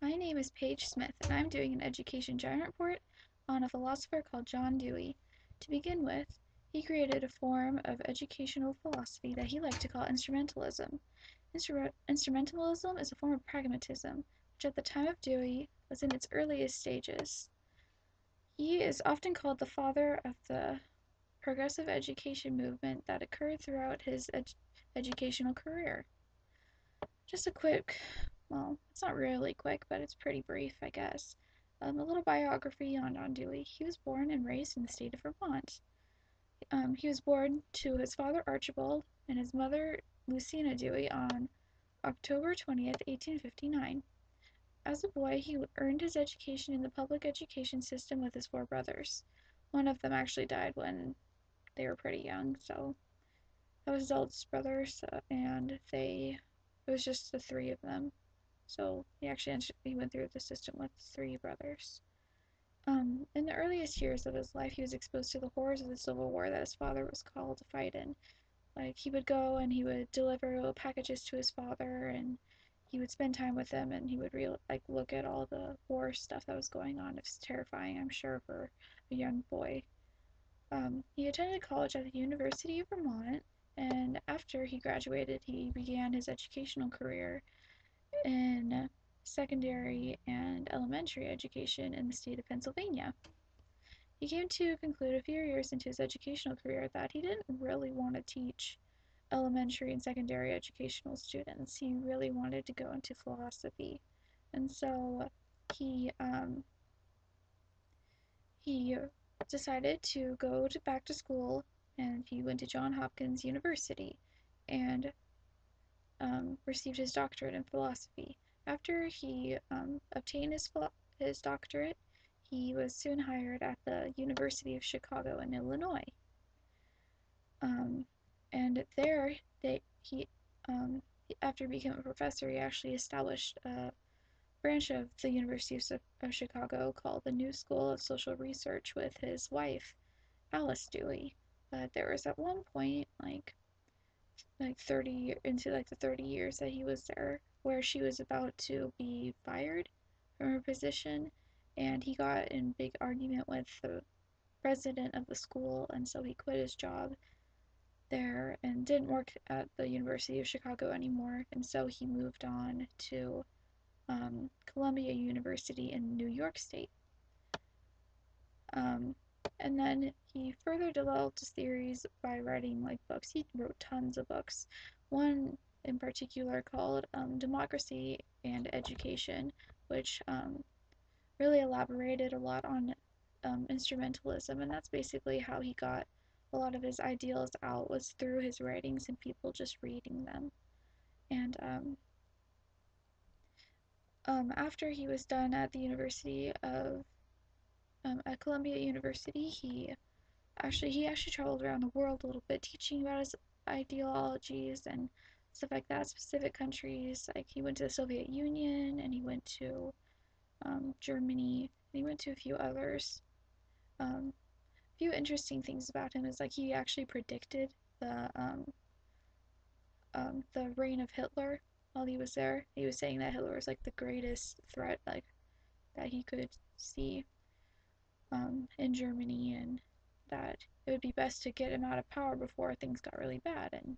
My name is Paige Smith, and I'm doing an Education Giant Report on a philosopher called John Dewey. To begin with, he created a form of educational philosophy that he liked to call instrumentalism. Instrumentalism is a form of pragmatism, which at the time of Dewey was in its earliest stages. He is often called the father of the progressive education movement that occurred throughout his educational career. Just a quick, well, it's not really quick, but it's pretty brief, I guess. A little biography on John Dewey. He was born and raised in the state of Vermont. He was born to his father Archibald and his mother Lucina Dewey on October 20th, 1859. As a boy, he earned his education in the public education system with his four brothers. One of them actually died when they were pretty young, so that was his eldest brothers, and it was just the three of them. So he went through the system with three brothers. In the earliest years of his life, he was exposed to the horrors of the Civil War that his father was called to fight in. Like, he would go and he would deliver little packages to his father, and he would spend time with him, and he would look at all the war stuff that was going on. It was terrifying, I'm sure, for a young boy. He attended college at the University of Vermont, and after he graduated, he began his educational career in secondary and elementary education in the state of Pennsylvania. He came to conclude a few years into his educational career that he didn't really want to teach elementary and secondary educational students. He really wanted to go into philosophy. And so he he decided to back to school, and he went to Johns Hopkins University and received his doctorate in philosophy. After he obtained his doctorate, he was soon hired at the University of Chicago in Illinois. And there, after becoming a professor, he actually established a branch of the University of Chicago called the New School of Social Research with his wife, Alice Dewey. But there was at one point, like 30 into like the 30 years that he was there, where she was about to be fired from her position, and he got in a big argument with the president of the school, and so he quit his job there and didn't work at the University of Chicago anymore, and so he moved on to Columbia University in New York State. And then he further developed his theories by writing books. He wrote tons of books. One in particular called Democracy and Education, which really elaborated a lot on instrumentalism, and that's basically how he got a lot of his ideals out, was through his writings and people just reading them. And after he was done at the at Columbia University, he actually traveled around the world a little bit, teaching about his ideologies and stuff like that, specific countries. Like, he went to the Soviet Union, and he went to Germany, and he went to a few others. A few interesting things about him is, like, he actually predicted the reign of Hitler while he was there. He was saying that Hitler was like the greatest threat, like, that he could see in Germany, and that it would be best to get him out of power before things got really bad, and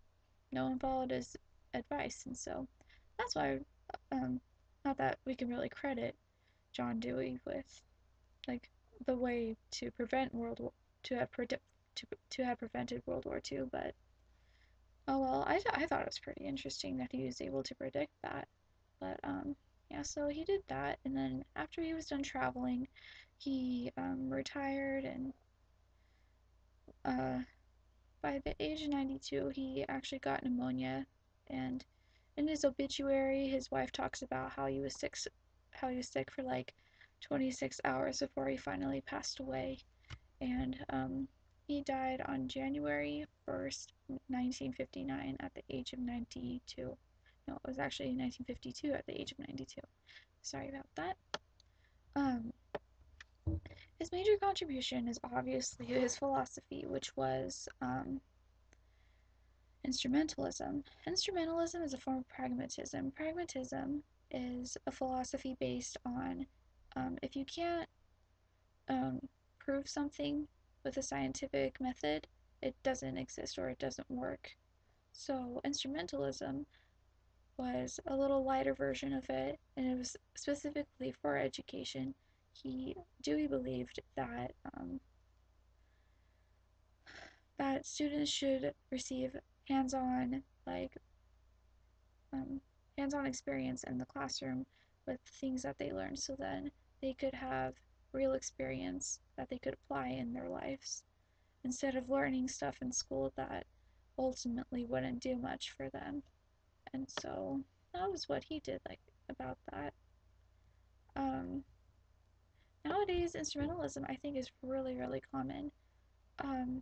no one followed his advice. And so that's why, not that we can really credit John Dewey with, like, the way to prevent to have prevented World War II, but oh well. I thought it was pretty interesting that he was able to predict that. But yeah, so he did that, and then after he was done traveling, he retired, and by the age of 92, he actually got pneumonia, and in his obituary, his wife talks about how he was sick for like 26 hours before he finally passed away, and he died on January 1st, 1959, at the age of 92. No, it was actually 1952 at the age of 92. Sorry about that. His major contribution is obviously his philosophy, which was Instrumentalism. Instrumentalism is a form of pragmatism. Pragmatism is a philosophy based on if you can't um, prove something with a scientific method, it doesn't exist or it doesn't work. So, instrumentalism was a little lighter version of it, and it was specifically for education. Dewey believed that students should receive hands-on like um, hands-on experience in the classroom with things that they learned, so then they could have real experience that they could apply in their lives instead of learning stuff in school that ultimately wouldn't do much for them. And so that was what he did like about that. Um, Nowadays, instrumentalism I think is really, really common. Um,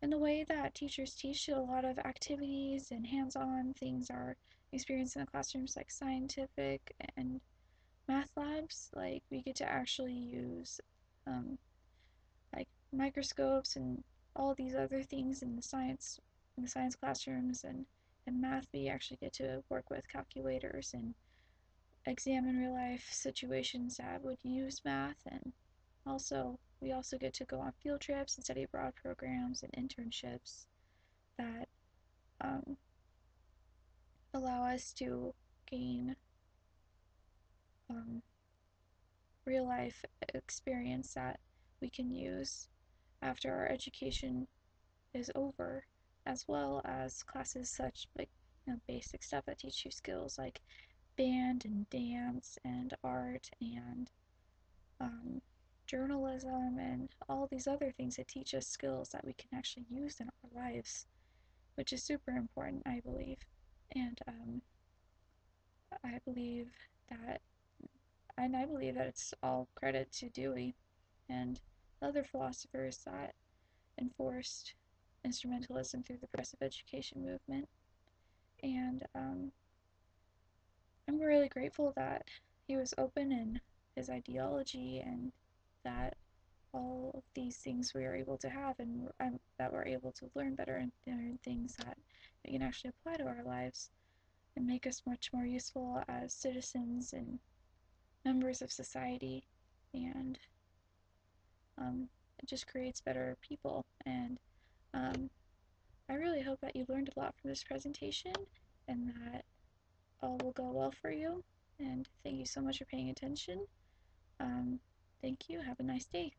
in the way that teachers teach, a lot of activities and hands-on things are experienced in the classrooms, like scientific and math labs. Like we get to actually use um, like microscopes and all these other things in the science classrooms, and in math we actually get to work with calculators and examine real life situations that would use math. And we also get to go on field trips and study abroad programs and internships that um, allow us to gain um, real life experience that we can use after our education is over, as well as classes such like basic stuff that teach you skills like band and dance and art and um, journalism and all these other things that teach us skills that we can actually use in our lives, which is super important, I believe. And I believe that, I believe that it's all credit to Dewey and other philosophers that enforced instrumentalism through the progressive education movement. And I'm really grateful that he was open in his ideology and that all of these things we are able to have and that we're able to learn better and learn things that we can actually apply to our lives and make us much more useful as citizens and members of society. And it just creates better people. And um, I really hope that you learned a lot from this presentation and that all will go well for you. And thank you so much for paying attention. Um, Thank you. Have a nice day.